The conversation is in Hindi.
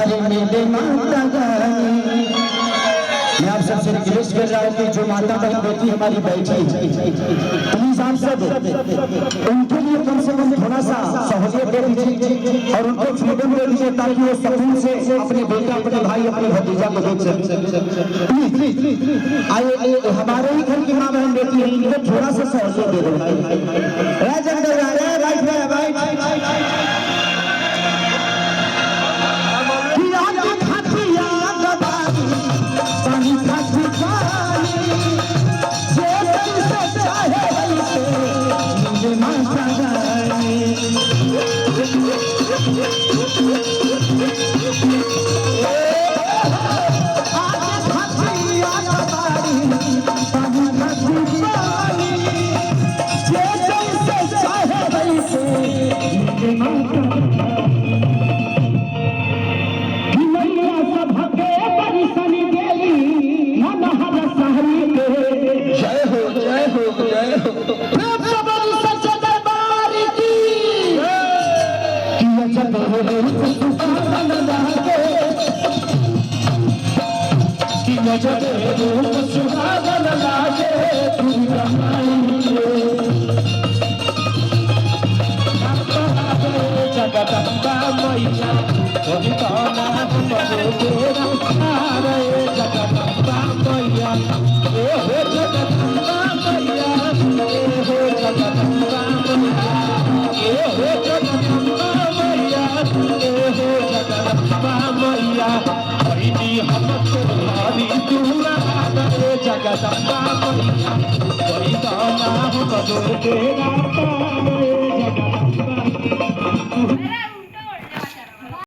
अरे मेरे माता रानी, मैं आप सबसे रिक्वेस्ट कर रहा हूँ कि जो माता बहन बेटी हमारी बैठी प्लीज आप सब उनके लिए कम से कम थोड़ा सा सहूलियत दे दीजिए और उनको फ्रीडम दे दीजिए ताकि वो सुकून से अपने बेटा, अपने भाई, अपने भतीजा को देख सके। प्लीज आइए, हमारे ही घर की माँ बहन बेटी है, इनको थोड़ा सा सहूलियत दे दो। जगदम्बा मैया कोई दाना हो बदो तेरा